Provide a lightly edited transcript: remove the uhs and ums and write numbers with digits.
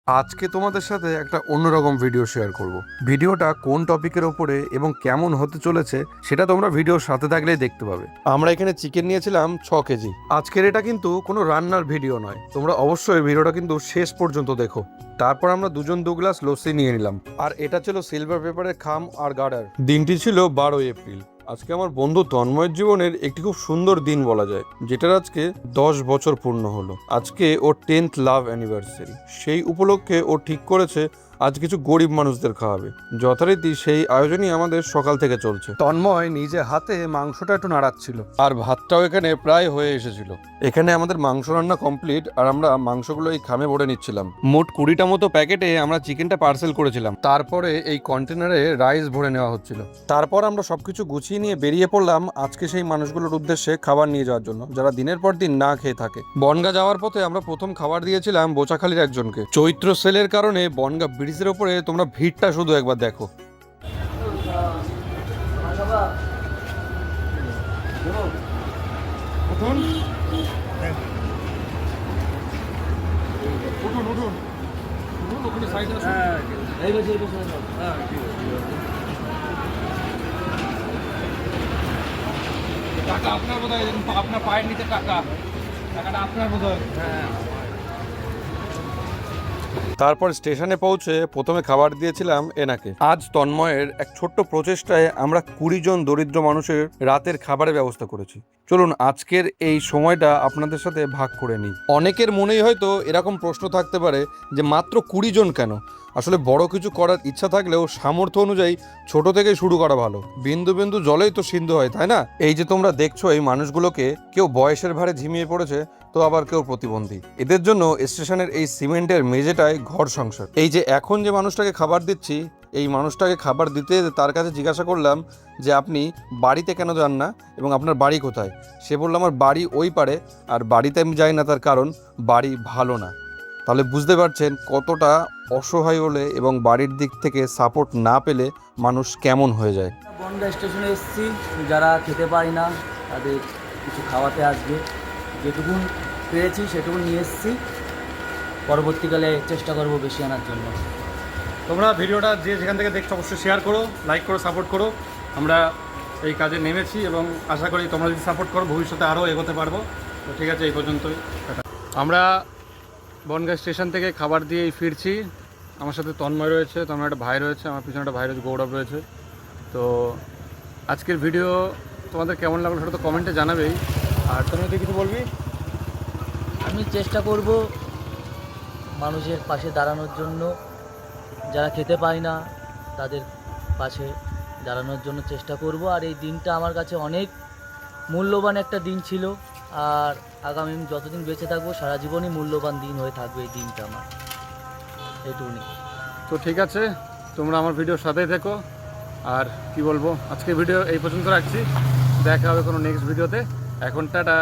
আজকে তোমাদের সাথে একটা অন্যরকম ভিডিও শেয়ার করব। ভিডিওটা কোন টপিকের ওপরে এবং কেমন হতে চলেছে সেটা তোমরা ভিডিওর সাথে থাকলেই দেখতে পাবে। আমরা এখানে চিকেন নিয়েছিলাম 6 কেজি। আজকের এটা কিন্তু কোনো রান্নার ভিডিও নয়, তোমরা অবশ্যই ভিডিওটা কিন্তু শেষ পর্যন্ত দেখো। তারপর আমরা দুজন 2 গ্লাস লস্যি নিয়ে নিলাম, আর এটা ছিল সিলভার পেপারের খাম আর গার্ডার। দিনটি ছিল 12 এপ্রিল। আজকে আমার বন্ধু তন্ময়ের জীবনের একটি খুব সুন্দর দিন বলা যায়, যেটার আজকে 10 বছর পূর্ণ হলো। আজকে ওর 10th লাভ অ্যানিভার্সারি। সেই উপলক্ষে ও ঠিক করেছে আজ কিছু গরিব মানুষদের খাওয়াবে। যথারীতি সেই আয়োজনই আমাদের সকাল থেকে চলছে। তন্ময় নিজে হাতে মাংসটা একটু নাড়াচ্ছিল, আর ভাতটাও এখানে প্রায় হয়ে এসেছিল। এখানে আমাদের মাংস রান্না কমপ্লিট, আর আমরা মাংসগুলো এই খামে ভরে নিচ্ছিলাম। মোট 20টা মতো প্যাকেটে আমরা চিকেনটা পার্সেল করেছিলাম। তারপরে এই কন্টেনারে রাইস ভরে নেওয়া হচ্ছিল। তারপর আমরা সবকিছু গুছিয়ে নিয়ে বেরিয়ে পড়লাম আজকে সেই মানুষগুলোর উদ্দেশ্যে খাবার নিয়ে যাওয়ার জন্য, যারা দিনের পর দিন না খেয়ে থাকে। বনগা যাওয়ার পথে আমরা প্রথম খাবার দিয়েছিলাম বোচাখালীর একজনকে। চৈত্র সেলের কারণে বনগা ব্রিজের ওপরে তোমরা ভিড়টা শুধু একবার দেখো। টাকা আপনার বোধ হয়, আপনার পায়ের নিচে টাকাটা আপনার বোধ হয়। তারপর স্টেশনে পৌঁছে প্রথমে খাবার দিয়েছিলাম এনাকে। আজ তন্ময়ের এক ছোট্ট প্রচেষ্টায় আমরা 20 জন দরিদ্র মানুষের রাতের খাবারের ব্যবস্থা করেছি। চলুন আজকের এই সময়টা আপনাদের সাথে ভাগ করে নিই। অনেকের মনেই হয়তো এরকম প্রশ্ন থাকতে পারে যে মাত্র 20 জন কেন? আসলে বড় কিছু করার ইচ্ছা থাকলেও সামর্থ্য অনুযায়ী ছোট থেকে শুরু করা ভালো। বিন্দু বিন্দু জলেই তো সিন্ধু হয়, তাই না? এই যে তোমরা দেখছো এই মানুষগুলোকে, কেউ বয়সের ভারে ঝিমিয়ে পড়েছে, তো আবার কেউ প্রতিবন্ধী। এদের জন্য স্টেশনের এই সিমেন্টের মেঝেটায় ঘর সংসার। এই যে এখন যে মানুষটাকে খাবার দিচ্ছি, এই মানুষটাকে খাবার দিতে তার কাছে জিজ্ঞাসা করলাম যে আপনি বাড়িতে কেন যান না এবং আপনার বাড়ি কোথায়। সে বলল আমার বাড়ি ওই পারে, আর বাড়িতে আমি যাই না তার কারণ বাড়ি ভালো না। তাহলে বুঝতে পারছেন কতটা অসহায় হলে এবং বাড়ির দিক থেকে সাপোর্ট না পেলে মানুষ কেমন হয়ে যায়। বনগাঁ স্টেশনে এসেছি, যারা খেতে পায় না তাদের কিছু খাওয়াতে আসবে। যেটুকুন পেয়েছি সেটুকুন নিয়ে এসেছি, পরবর্তীকালে চেষ্টা করব বেশি আনার জন্য। তোমরা ভিডিওটা যে যেখান থেকে দেখছো অবশ্যই শেয়ার করো, লাইক করো, সাপোর্ট করো। আমরা এই কাজে নেমেছি এবং আশা করি তোমরা যদি সাপোর্ট করো ভবিষ্যতে আরও এগোতে পারবো। তো ঠিক আছে, এই পর্যন্তই। আমরা বনগাঁ স্টেশন থেকে খাবার দিয়েই ফিরছি। আমার সাথে তন্ময় রয়েছে, তন্ময় একটা ভাই রয়েছে, আমার পিছনে একটা ভাই রয়েছে, গৌরব রয়েছে। তো আজকের ভিডিও তোমাদের কেমন লাগলো সেটা তো কমেন্টে জানাবেই। আর তোমরা তুই কিছু বলবি? আমি চেষ্টা করব মানুষের পাশে দাঁড়ানোর জন্য, যারা খেতে পায় না তাদের পাশে দাঁড়ানোর জন্য চেষ্টা করব। আর এই দিনটা আমার কাছে অনেক মূল্যবান একটা দিন ছিল, আর আগামী যতদিন বেঁচে থাকবো সারা জীবনই মূল্যবান দিন হয়ে থাকবে এই দিনটা আমার, এইটুকুনি। তো ঠিক আছে, তোমরা আমার ভিডিওর সাথেই থেকো। আর কি বলবো, আজকে ভিডিও এই পর্যন্ত রাখছি। দেখা হবে কোনো নেক্সট ভিডিওতে। এখন টাটা।